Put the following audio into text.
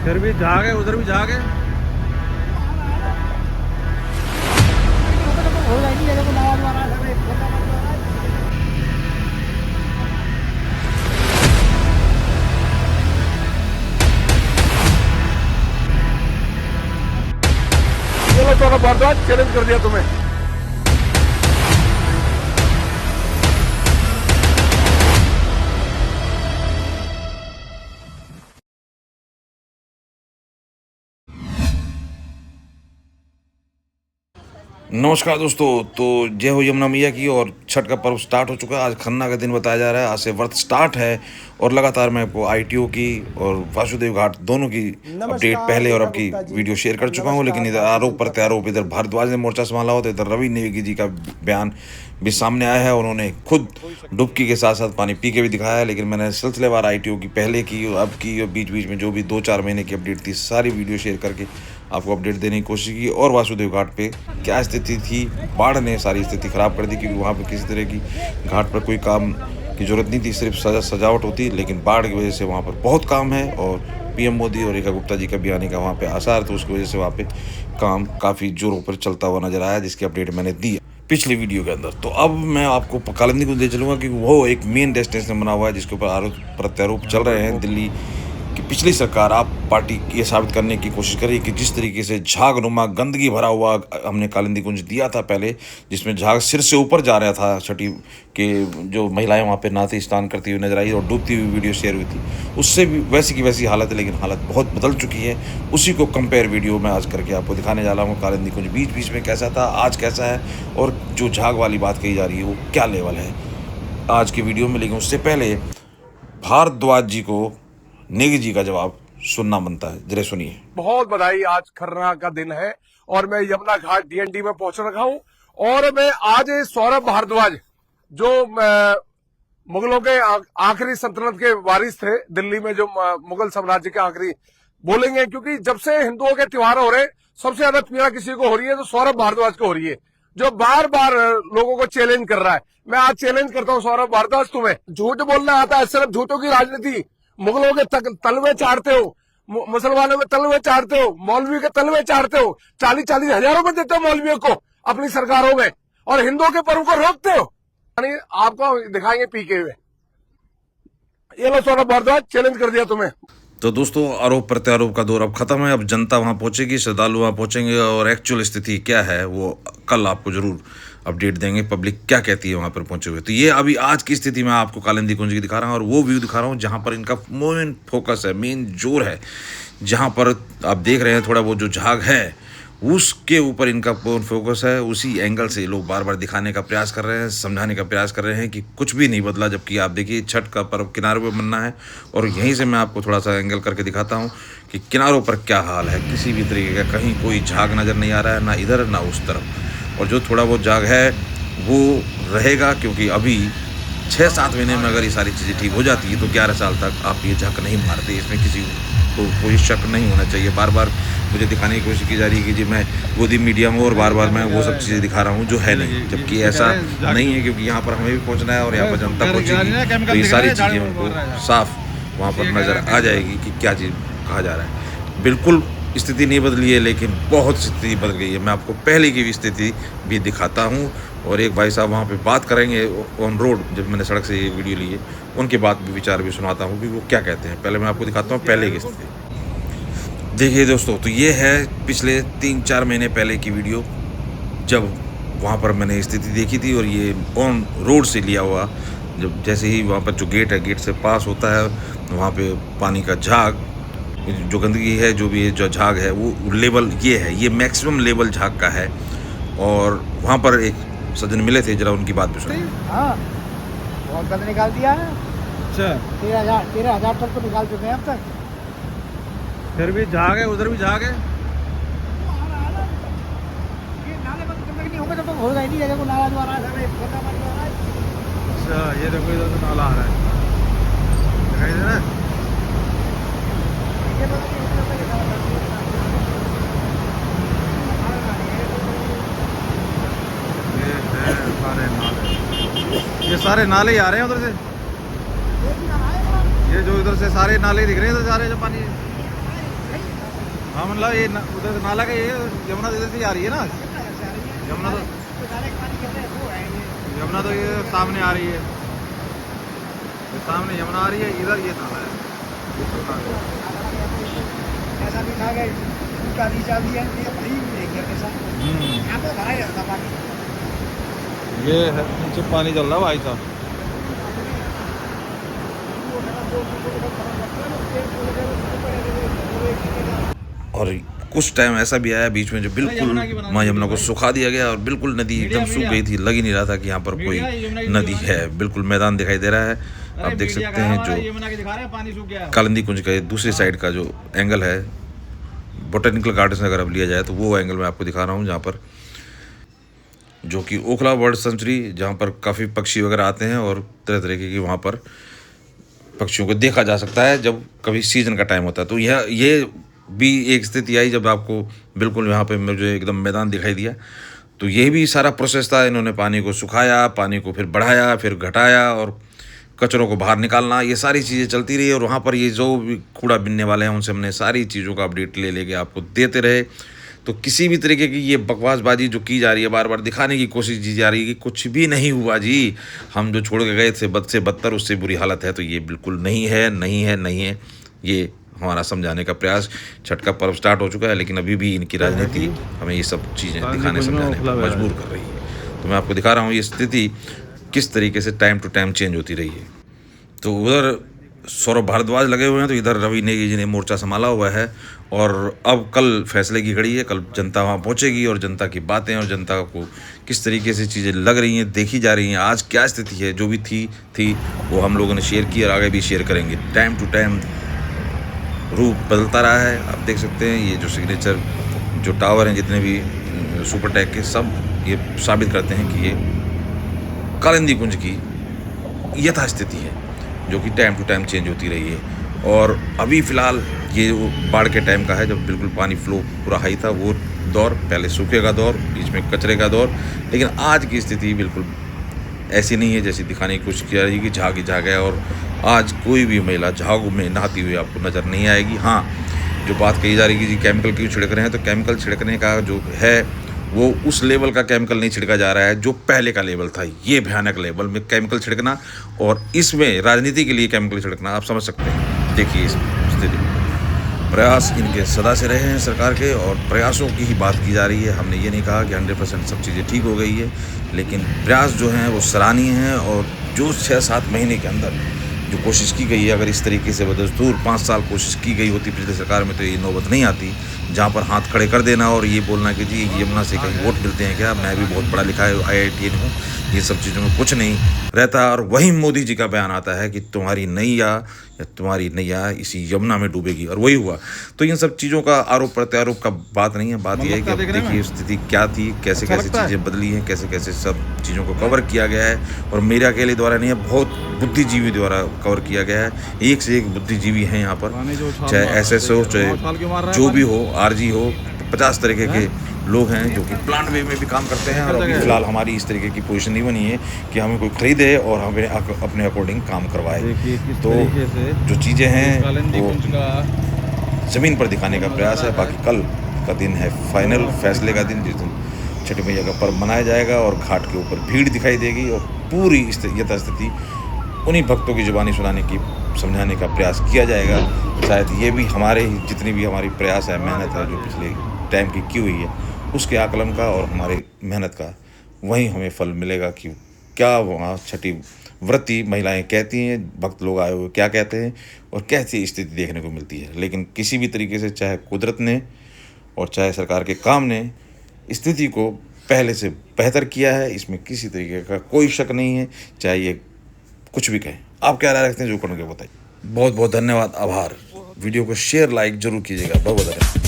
फिर भी झाग है, उधर भी झाग है। हो जाएगी जगह को नवा द्वारा चलो थोड़ा भारद्वाज चैलेंज कर दिया तुम्हें। नमस्कार दोस्तों। तो जय हो यमुना मैया की। और छठ का पर्व स्टार्ट हो चुका है। आज खन्ना का दिन बताया जा रहा है। आज से व्रत स्टार्ट है और लगातार मैं आपको आईटीओ की और वासुदेव घाट दोनों की अपडेट पहले और अब की वीडियो शेयर कर चुका हूं। लेकिन इधर आरोप प्रत्यारोप, इधर भारद्वाज ने मोर्चा संभाला हो तो इधर रवि नेगी जी का बयान भी सामने आया है। उन्होंने खुद डुबकी के साथ साथ पानी पी के भी दिखाया है। लेकिन मैंने सिलसिलेवार आईटीओ की पहले की और अब की और बीच बीच में जो भी 2-4 महीने की अपडेट थी सारी वीडियो शेयर करके आपको अपडेट देने की कोशिश की। और वासुदेव घाट पे क्या स्थिति थी, बाढ़ ने सारी स्थिति ख़राब कर दी क्योंकि वहाँ पे किसी तरह की घाट पर कोई काम की ज़रूरत नहीं थी, सिर्फ सजावट होती। लेकिन बाढ़ की वजह से वहाँ पर बहुत काम है और पीएम मोदी और रेखा गुप्ता जी का भी आने का वहाँ पे आसार, तो उसकी वजह से वहाँ पे काम काफ़ी जोरों पर चलता हुआ नजर आया, जिसकी अपडेट मैंने दी पिछली वीडियो के अंदर। तो अब मैं आपको कालिंदी को दे चलूँगा क्योंकि वो एक मेन डेस्टिनेशन बना हुआ है जिसके ऊपर आरोप प्रत्यारोप चल रहे हैं। दिल्ली कि पिछली सरकार आप पार्टी ये साबित करने की कोशिश करी कि जिस तरीके से झागनुमा गंदगी भरा हुआ हमने कालिंदी कुंज दिया था पहले, जिसमें झाग सिर से ऊपर जा रहा था, छठी के जो महिलाएं वहाँ पे नाती स्नान करती हुई नजर आई और डूबती हुई वीडियो शेयर हुई थी, उससे भी वैसी की वैसी हालत है। लेकिन हालत बहुत बदल चुकी है। उसी को कंपेयर वीडियो में आज करके आपको दिखाने जा रहा हूँ। कालिंदी कुंज बीच बीच में कैसा था, आज कैसा है और जो झाग वाली बात कही जा रही है वो क्या लेवल है आज की वीडियो में। लेकिन उससे पहले भारद्वाज जी को नेगी जी का जवाब सुनना बनता है। जरा सुनिए। बहुत बधाई, आज खरना का दिन है और मैं यमुना घाट डीएनडी में पहुंच रखा हूं। और मैं आज सौरभ भारद्वाज जो मुगलों के आखिरी सल्तनत के वारिस थे दिल्ली में, जो मुगल साम्राज्य के आखिरी बोलेंगे, क्योंकि जब से हिंदुओं के त्योहार हो रहे सबसे ज्यादा पीड़ा किसी को हो रही है तो सौरभ भारद्वाज को हो रही है, जो बार बार लोगों को चैलेंज कर रहा है। मैं आज चैलेंज करता हूं सौरभ भारद्वाज, तुम्हें झूठ बोलना आता है, सिर्फ झूठों की राजनीति, मुगलों के तलवे चाटते हो, मुसलमानों के तलवे चाटते हो, मौलवी के तलवे चाटते हो, 40-40 हजार रुपए देते हो मौलवियों को अपनी सरकारों में और हिंदुओं के पर्व को रोकते हो। यानी आपको दिखाएंगे पीके हुए। ये लो सौरभ भारद्वाज, चैलेंज कर दिया तुम्हें। तो दोस्तों, आरोप प्रत्यारोप का दौर अब खत्म है। अब जनता वहां पहुंचेगी, श्रद्धालु वहां पहुंचेंगे और एक्चुअल स्थिति क्या है वो कल आपको जरूर अपडेट देंगे। पब्लिक क्या कहती है वहां पर पहुंचे हुए। तो ये अभी आज की स्थिति में आपको कालिंदी कुंज की दिखा रहा हूं और वो व्यू दिखा रहा हूं जहां पर इनका मेन फोकस है, मेन जोर है, जहां पर आप देख रहे हैं थोड़ा वो जो झाग है उसके ऊपर इनका फोकस है। उसी एंगल से लोग बार बार दिखाने का प्रयास कर रहे हैं, समझाने का प्रयास कर रहे हैं कि कुछ भी नहीं बदला, जबकि आप देखिए छठ का पर्व किनारों पर बनना है। और यहीं से मैं आपको थोड़ा सा एंगल करके दिखाता हूं कि किनारों पर क्या हाल है। किसी भी तरीके का कहीं कोई झाग नज़र नहीं आ रहा है, ना इधर ना उस तरफ। और जो थोड़ा बहुत झाग है वो रहेगा क्योंकि अभी 6-7 महीने में अगर ये सारी चीज़ें ठीक हो जाती है तो 11 साल तक आप ये झाग नहीं मारते। इसमें किसी को कोई शक नहीं होना चाहिए। बार बार मुझे दिखाने की कोशिश की जा रही है कि जी मैं गोदी मीडिया हूँ और बार बार मैं वो सब चीज़ें दिखा रहा हूँ जो है नहीं, जबकि ऐसा नहीं है। क्योंकि यहाँ पर हमें भी पहुँचना है और यहाँ पर जनता पहुँचेगी तो ये सारी चीज़ें उनको साफ वहाँ पर नज़र आ जाएगी कि क्या चीज़ कहा जा रहा है। बिल्कुल स्थिति नहीं बदली है लेकिन बहुत स्थिति बदल गई है। मैं आपको पहले की भी स्थिति भी दिखाता हूँ और एक भाई साहब वहाँ पे बात करेंगे ऑन रोड, जब मैंने सड़क से ये वीडियो ली है उनके बात भी विचार भी सुनाता हूँ कि वो क्या कहते हैं। पहले मैं आपको दिखाता हूँ पहले की स्थिति। देखिए दोस्तों, तो ये है पिछले 3-4 महीने पहले की वीडियो, जब वहाँ पर मैंने स्थिति देखी थी और ये ऑन रोड से लिया हुआ। जब जैसे ही वहाँ पर जो गेट है, गेट से पास होता है, वहाँ पे पानी का झाग, जो गंदगी है, जो भी जो झाग है वो लेवल ये है, ये मैक्सिमम लेवल झाग का है। और वहाँ पर एक सज्जन मिले थे, जरा उनकी बात भी सुनिए। हाँ, बहुत गंद निकाल दिया है। अच्छा, 13,000 तक तो निकाल चुके हैं अब तक। फिर भी झाग है, उधर भी झाग है। ये नाले पर गंदगी नहीं होगा जब तक हो जाएगी जगह को नाला द्वारा। अच्छा, ये देखो इधर से नाला आ रहा है, दिखाई दे रहा है। ये सारे नाले ही आ रहे हैं उधर से। ये जो इधर से सारे नाले दिख रहे हैं, इधर सारे जो पानी हाँ मतलब ये उधर नाला का ये यमुना इधर से आ रही है ना। यमुना तो ये सामने आ रही है, ये सामने यमुना आ रही है, इधर ये नाला है। ऐसा भी था कि उसका रिचार्ज दिया ये नहीं मिलेगी पैसा। यहाँ पे भरा ही रहता पानी। ये है नीचे पानी चल रहा है भाई साहब। और कुछ टाइम ऐसा भी आया बीच में जो बिल्कुल माँ यमुना को सुखा दिया गया और बिल्कुल नदी एकदम सूख गई थी। लग ही नहीं रहा था कि यहाँ पर कोई नदी है। बिल्कुल मैदान दिखाई दे रहा है। आप देख सकते हैं जो कालिंदी कुंज का दूसरी साइड का जो एंगल है, बोटेनिकल गार्डन से अगर अब लिया जाए तो वो एंगल मैं आपको दिखा रहा हूँ, जहाँ पर जो कि ओखला बर्ड सेंचुरी, जहाँ पर काफ़ी पक्षी वगैरह आते हैं और तरह तरह के वहाँ पर पक्षियों को देखा जा सकता है जब कभी सीजन का टाइम होता है। तो ये भी एक स्थिति आई जब आपको बिल्कुल यहाँ पे मुझे एकदम मैदान दिखाई दिया। तो ये भी सारा प्रोसेस था। इन्होंने पानी को सुखाया, पानी को फिर बढ़ाया, फिर घटाया और कचरों को बाहर निकालना, ये सारी चीज़ें चलती रही। और वहाँ पर ये जो भी कूड़ा बिनने वाले हैं उनसे हमने सारी चीज़ों का अपडेट ले लेके आपको देते रहे। तो किसी भी तरीके की ये बकवासबाजी जो की जा रही है, बार बार दिखाने की कोशिश की जा रही है कि कुछ भी नहीं हुआ जी, हम जो छोड़ के गए थे बद से बदतर, उससे बुरी हालत है, तो ये बिल्कुल नहीं है, नहीं है, नहीं है। ये हमारा समझाने का प्रयास। छठ का पर्व स्टार्ट हो चुका है, लेकिन अभी भी इनकी राजनीति हमें ये सब चीज़ें दिखाने समझाने पर मजबूर कर रही है। तो मैं आपको दिखा रहा हूँ ये स्थिति किस तरीके से टाइम टू टाइम चेंज होती रही है। तो उधर सौरभ भारद्वाज लगे हुए हैं, तो इधर रवि नेगी जी ने मोर्चा संभाला हुआ है। और अब कल फैसले की घड़ी है, कल जनता वहाँ पहुँचेगी और जनता की बातें और जनता को किस तरीके से चीज़ें लग रही हैं, देखी जा रही हैं। आज क्या स्थिति है, जो भी थी वो हम लोगों ने शेयर की और आगे भी शेयर करेंगे। टाइम टू टाइम रूप बदलता रहा है। आप देख सकते हैं ये जो सिग्नेचर जो टावर हैं जितने भी सुपर टैग के, सब ये साबित करते हैं कि ये कालिंदी कुंज की यथास्थिति है जो कि टाइम टू टाइम चेंज होती रही है। और अभी फ़िलहाल ये वो बाढ़ के टाइम का है जब बिल्कुल पानी फ्लो पूरा हाई था, वो दौर, पहले सूखे का दौर, बीच में कचरे का दौर। लेकिन आज की स्थिति बिल्कुल ऐसी नहीं है जैसी दिखाने की कोशिश की जा रही है कि झाग ही झाग है। और आज कोई भी महिला झाग में नहाती हुई आपको नज़र नहीं आएगी। हाँ, जो बात कही जा रही है कि जी केमिकल क्यों छिड़क रहे हैं, तो केमिकल छिड़कने का जो है वो उस लेवल का केमिकल नहीं छिड़का जा रहा है जो पहले का लेवल था। ये भयानक लेवल में केमिकल छिड़कना और इसमें राजनीति के लिए केमिकल छिड़कना, आप समझ सकते हैं। देखिए इस स्थिति में प्रयास इनके सदा से रहे हैं सरकार के, और प्रयासों की ही बात की जा रही है। हमने ये नहीं कहा कि 100% सब चीज़ें ठीक हो गई है, लेकिन प्रयास जो हैं वो सराहनीय हैं। और जो 6-7 महीने के अंदर जो कोशिश की गई है, अगर इस तरीके से बदस्तूर 5 साल कोशिश की गई होती पिछले सरकार में, तो ये नौबत नहीं आती जहाँ पर हाथ खड़े कर देना और ये बोलना कि जी यमुना से कहीं वोट मिलते हैं क्या, मैं भी बहुत पढ़ा लिखा है, IITN हूँ, ये सब चीज़ों में कुछ नहीं रहता। और वहीं मोदी जी का बयान आता है कि तुम्हारी नैया या तुम्हारी नैया इसी यमुना में डूबेगी, और वही हुआ। तो इन सब चीज़ों का आरोप प्रत्यारोप का बात नहीं है। बात यह है कि अब देखिए स्थिति क्या थी, कैसे कैसे चीज़ें बदली हैं, कैसे कैसे सब चीज़ों को कवर किया गया है। और मेरे अकेले द्वारा नहीं है, बहुत बुद्धिजीवी द्वारा कवर किया गया है। एक से एक बुद्धिजीवी हैं यहाँ पर, चाहे SSO हो, चाहे जो भी हो, RG हो, 50 तरीके के लोग हैं जो कि प्लांट वे में भी काम करते हैं। और अभी फिलहाल हमारी इस तरीके की पोजीशन नहीं बनी है कि हमें कोई खरीदे और हमें अपने अकॉर्डिंग काम करवाए। तो जो चीज़ें हैं वो ज़मीन पर दिखाने का प्रयास है। बाकी कल का दिन है फाइनल फैसले का दिन, जिस दिन छठी मैया का पर्व मनाया जाएगा और घाट के ऊपर भीड़ दिखाई देगी और पूरी यथास्थिति उन्हीं भक्तों की जुबानी सुनाने की, समझाने का प्रयास किया जाएगा। शायद ये भी हमारे जितनी भी हमारी प्रयास है, मेहनत है जो पिछले टाइम की हुई है, उसके आकलन का और हमारे मेहनत का वहीं हमें फल मिलेगा कि क्या वहाँ छठी व्रती महिलाएं कहती हैं, भक्त लोग आए हुए क्या कहते हैं और कैसी स्थिति देखने को मिलती है। लेकिन किसी भी तरीके से चाहे कुदरत ने और चाहे सरकार के काम ने स्थिति को पहले से बेहतर किया है, इसमें किसी तरीके का कोई शक नहीं है, चाहे ये कुछ भी कहें। आप क्या राय रखते हैं, जो करोगे बताइए। बहुत बहुत धन्यवाद, आभार। वीडियो को शेयर लाइक जरूर कीजिएगा। बहुत बहुत धन्यवाद।